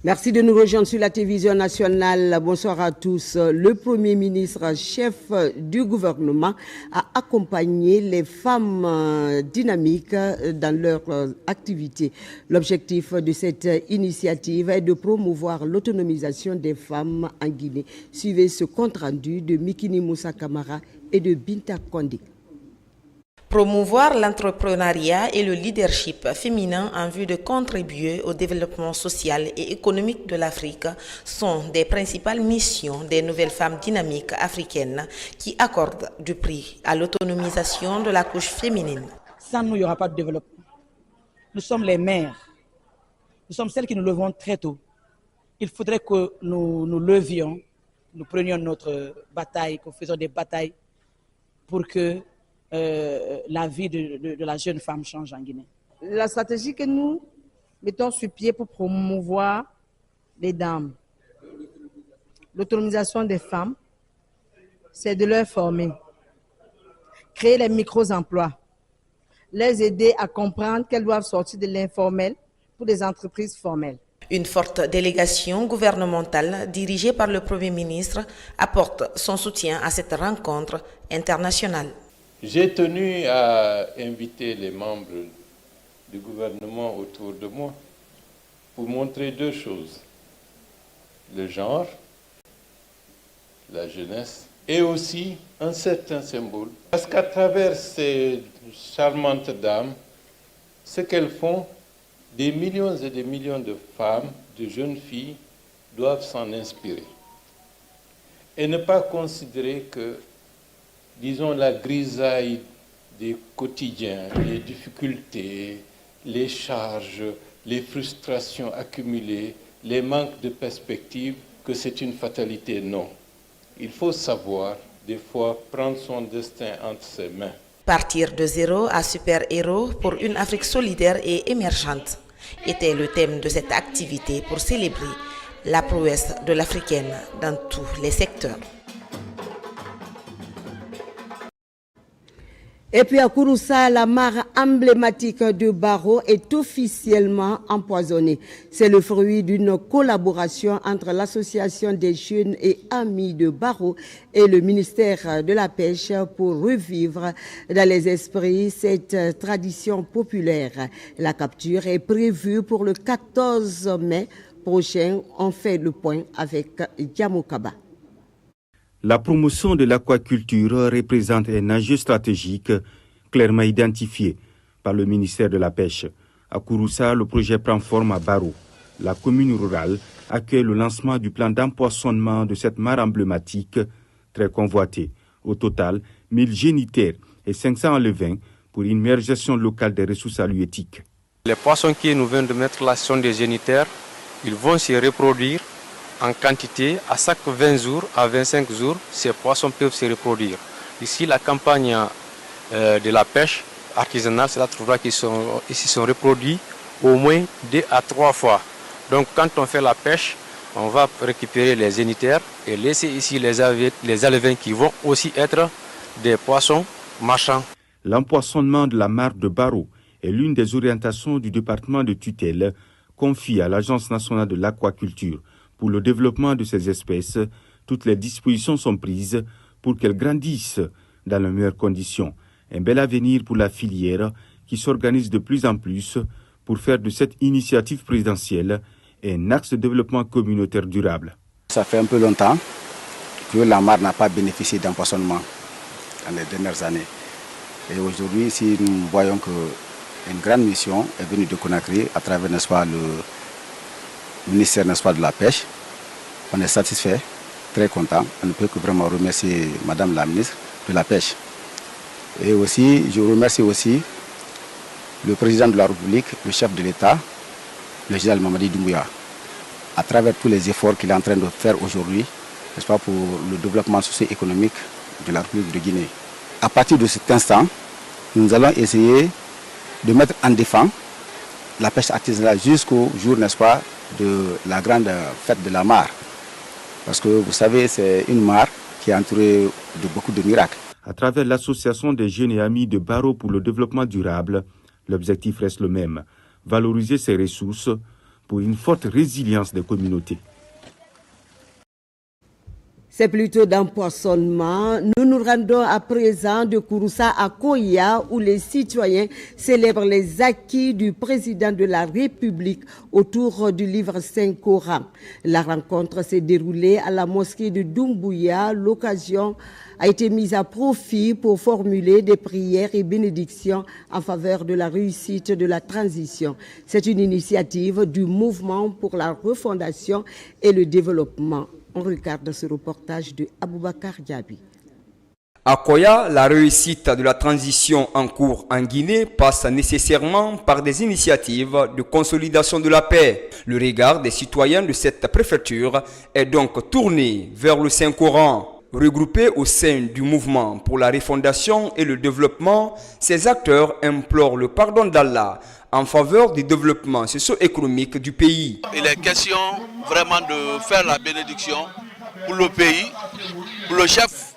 Merci de nous rejoindre sur la télévision nationale. Bonsoir à tous. Le Premier ministre, chef du gouvernement, a accompagné les femmes dynamiques dans leur activité. L'objectif de cette initiative est de promouvoir l'autonomisation des femmes en Guinée. Suivez ce compte-rendu de Mikini Moussa Kamara et de Binta Kondi. Promouvoir l'entrepreneuriat et le leadership féminin en vue de contribuer au développement social et économique de l'Afrique sont des principales missions des nouvelles femmes dynamiques africaines qui accordent du prix à l'autonomisation de la couche féminine. Sans nous, il n'y aura pas de développement. Nous sommes les mères. Nous sommes celles qui nous levons très tôt. Il faudrait que nous levions, nous prenions notre bataille, que nous faisions des batailles pour que la vie de la jeune femme change en Guinée. La stratégie que nous mettons sur pied pour promouvoir les dames, l'autonomisation des femmes, c'est de leur former, créer les micro-emplois, les aider à comprendre qu'elles doivent sortir de l'informel pour des entreprises formelles. Une forte délégation gouvernementale dirigée par le Premier ministre apporte son soutien à cette rencontre internationale. J'ai tenu à inviter les membres du gouvernement autour de moi pour montrer deux choses, le genre, la jeunesse et aussi un certain symbole. Parce qu'à travers ces charmantes dames, ce qu'elles font, des millions et des millions de femmes, de jeunes filles doivent s'en inspirer et ne pas considérer que, disons, la grisaille des quotidiens, les difficultés, les charges, les frustrations accumulées, les manques de perspective, que c'est une fatalité. Non. Il faut savoir, des fois, prendre son destin entre ses mains. Partir de zéro à super-héros pour une Afrique solidaire et émergente était le thème de cette activité pour célébrer la prouesse de l'Africaine dans tous les secteurs. Et puis à Kouroussa, la mare emblématique de Baro est officiellement empoisonnée. C'est le fruit d'une collaboration entre l'association des jeunes et amis de Baro et le ministère de la Pêche pour revivre dans les esprits cette tradition populaire. La capture est prévue pour le 14 mai prochain. On fait le point avec Diamokaba. La promotion de l'aquaculture représente un enjeu stratégique clairement identifié par le ministère de la Pêche. À Kouroussa, le projet prend forme à Baro. La commune rurale accueille le lancement du plan d'empoisonnement de cette mare emblématique très convoitée. Au total, 1000 génitaires et 500 alevins pour une meilleure gestion locale des ressources halieutiques. Les poissons qui nous viennent de mettre là sont des génitaires. Ils vont se reproduire en quantité. À chaque 20 jours, à 25 jours, ces poissons peuvent se reproduire. Ici, la campagne de la pêche artisanale, cela trouvera qu'ils sont reproduits au moins 2 à 3 fois. Donc quand on fait la pêche, on va récupérer les génitaires et laisser ici les alevins qui vont aussi être des poissons marchands. L'empoisonnement de la mare de Baro est l'une des orientations du département de tutelle confiée à l'Agence nationale de l'aquaculture. Pour le développement de ces espèces, toutes les dispositions sont prises pour qu'elles grandissent dans les meilleures conditions. Un bel avenir pour la filière qui s'organise de plus en plus pour faire de cette initiative présidentielle un axe de développement communautaire durable. Ça fait un peu longtemps que la mare n'a pas bénéficié d'empoisonnement dans les dernières années. Et aujourd'hui, si nous voyons qu'une grande mission est venue de Conakry à travers, n'est-ce pas, le ministère, n'est-ce pas, de la Pêche, on est satisfait, très content. On ne peut que vraiment remercier Madame la ministre de la Pêche. Et aussi, je remercie aussi le président de la République, le chef de l'État, le général Mamadi Doumbouya, à travers tous les efforts qu'il est en train de faire aujourd'hui, n'est-ce pas, pour le développement socio-économique de la République de Guinée. À partir de cet instant, nous allons essayer de mettre en défense la pêche artisanale jusqu'au jour, n'est-ce pas, de la grande fête de la mare. Parce que vous savez, c'est une mare qui est entourée de beaucoup de miracles. À travers l'association des jeunes et amis de Baro pour le développement durable, l'objectif reste le même, valoriser ces ressources pour une forte résilience des communautés. C'est plutôt d'empoisonnement. Nous nous rendons à présent de Kouroussa à Koya où les citoyens célèbrent les acquis du président de la République autour du livre Saint-Coran. La rencontre s'est déroulée à la mosquée de Doumbouya. L'occasion a été mise à profit pour formuler des prières et bénédictions en faveur de la réussite de la transition. C'est une initiative du mouvement pour la refondation et le développement. On regarde ce reportage de Aboubakar Diaby. À Koya, la réussite de la transition en cours en Guinée passe nécessairement par des initiatives de consolidation de la paix. Le regard des citoyens de cette préfecture est donc tourné vers le Saint-Coran. Regroupés au sein du mouvement pour la refondation et le développement, ces acteurs implorent le pardon d'Allah en faveur du développement socio-économique du pays. Il est question vraiment de faire la bénédiction pour le pays, pour le chef,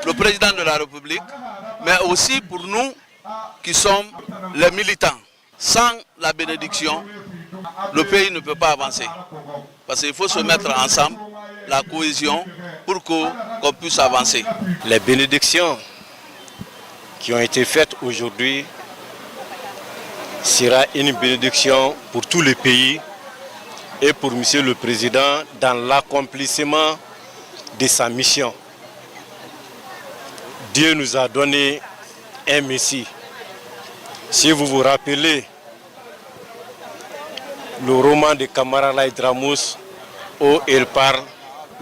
le président de la République, mais aussi pour nous qui sommes les militants. Sans la bénédiction, le pays ne peut pas avancer. Parce qu'il faut se mettre ensemble, la cohésion, pour qu'on puisse avancer. Les bénédictions qui ont été faites aujourd'hui sera une bénédiction pour tous les pays et pour Monsieur le Président dans l'accomplissement de sa mission. Dieu nous a donné un Messie. Si vous vous rappelez le roman de Kamara Laïdramous où il parle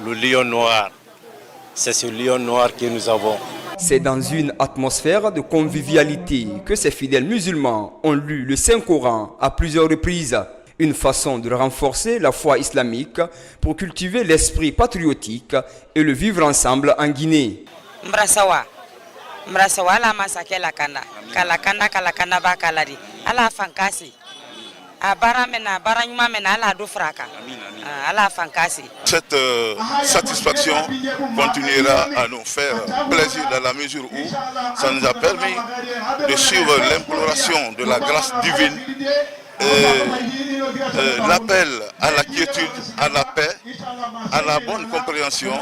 le lion noir, c'est ce lion noir que nous avons. C'est dans une atmosphère de convivialité que ces fidèles musulmans ont lu le Saint-Coran à plusieurs reprises. Une façon de renforcer la foi islamique pour cultiver l'esprit patriotique et le vivre ensemble en Guinée. Mrasawa la masake la kanda kalakanda ba kaladi ala fankasi abara mena baranyuma mena ala do fraka ala fankasi. Cette satisfaction continuera à nous faire plaisir dans la mesure où ça nous a permis de suivre l'imploration de la grâce divine, l'appel à la quiétude, à la paix, à la bonne compréhension,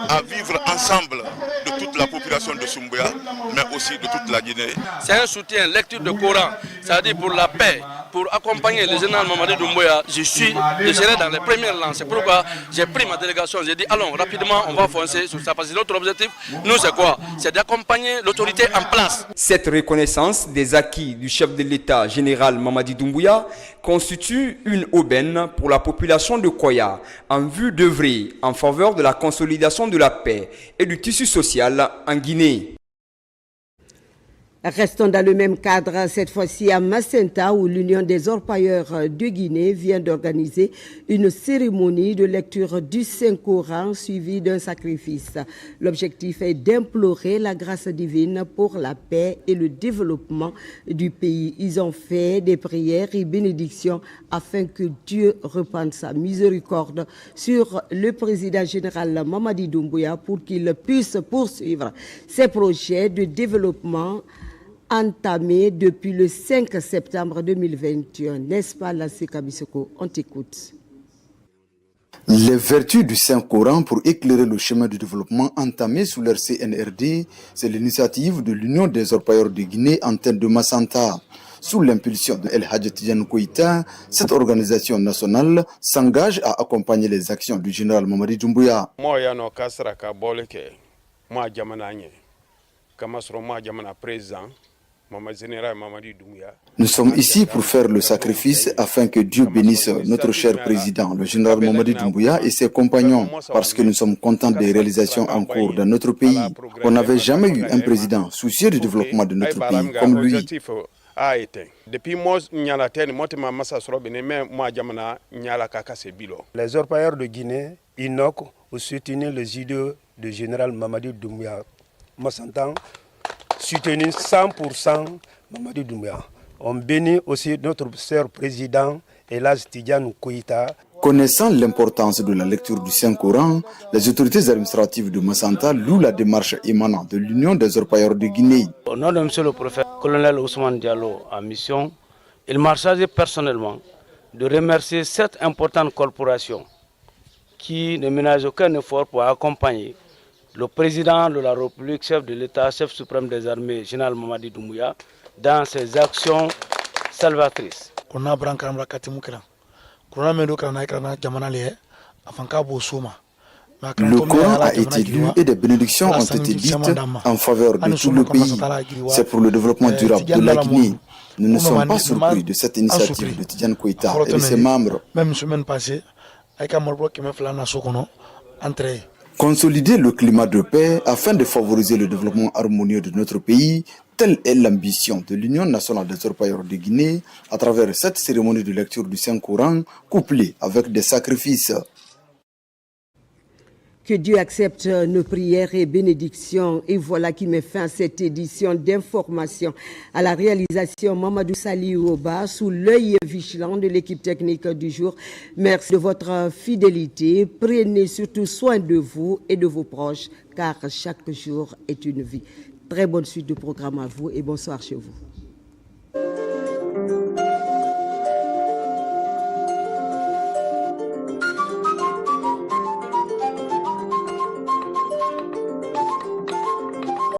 à vivre ensemble de toute la population de Doumbouya, mais aussi de toute la Guinée. C'est un soutien, lecture de Coran, c'est-à-dire pour la paix, pour accompagner le général Mamadi Doumbouya. Je serai dans les premières langues. C'est pourquoi j'ai pris ma délégation. J'ai dit, allons, rapidement, on va foncer sur ça. Parce que notre objectif, nous, c'est quoi? C'est d'accompagner l'autorité en place. Cette reconnaissance des acquis du chef de l'État, général Mamadi Doumbouya, constitue une aubaine pour la population de Koya en vue d'œuvrer en faveur de la consolidation de la paix et du tissu social en Guinée. Restons dans le même cadre, cette fois-ci à Macenta, où l'Union des orpailleurs de Guinée vient d'organiser une cérémonie de lecture du Saint-Coran suivie d'un sacrifice. L'objectif est d'implorer la grâce divine pour la paix et le développement du pays. Ils ont fait des prières et bénédictions afin que Dieu repente sa miséricorde sur le président général Mamadi Doumbouya pour qu'il puisse poursuivre ses projets de développement entamé depuis le 5 septembre 2021. N'est-ce pas, Lassé Kabisoko? On t'écoute. Les vertus du Saint-Coran pour éclairer le chemin du développement entamé sous leur CNRD, c'est l'initiative de l'Union des orpailleurs de Guinée, antenne de Macenta. Sous l'impulsion de El Hadj Tidiane Koïta, cette organisation nationale s'engage à accompagner les actions du général Mamadi Doumbouya. Nous sommes ici pour faire le sacrifice afin que Dieu bénisse notre cher président, le général Mamadi Doumbouya et ses compagnons, parce que nous sommes contents des réalisations en cours dans notre pays. On n'avait jamais eu un président soucieux du développement de notre pays comme lui. Les orpailleurs de Guinée innoquent au soutenir les idées du général Mamadi Doumbouya. Moi, s'entend soutenir 100% Mamadi Doumbouya. On bénit aussi notre cher président El Hadj Tidiane Koïta. Connaissant l'importance de la lecture du Saint-Coran, les autorités administratives de Macenta louent la démarche émanant de l'Union des orpailleurs de Guinée. Au nom de M. le préfet, colonel Ousmane Diallo en mission, il m'a chargé personnellement de remercier cette importante corporation qui ne ménage aucun effort pour accompagner le président de la République, chef de l'État, chef suprême des armées, général Mamadi Doumbouya, dans ses actions salvatrices. Le Coran a été lu et des bénédictions ont été dites en faveur de tout le pays. C'est pour le développement durable de la Guinée. Nous ne sommes pas surpris de cette initiative de Tidiane Koïta et de ses membres. Consolider le climat de paix afin de favoriser le développement harmonieux de notre pays, telle est l'ambition de l'Union nationale des orpailleurs de Guinée à travers cette cérémonie de lecture du Saint-Coran couplée avec des sacrifices. Que Dieu accepte nos prières et bénédictions. Et voilà qui met fin à cette édition d'information. À la réalisation, Mamadou Saliouba, sous l'œil vigilant de l'équipe technique du jour. Merci de votre fidélité. Prenez surtout soin de vous et de vos proches, car chaque jour est une vie. Très bonne suite de programme à vous et bonsoir chez vous.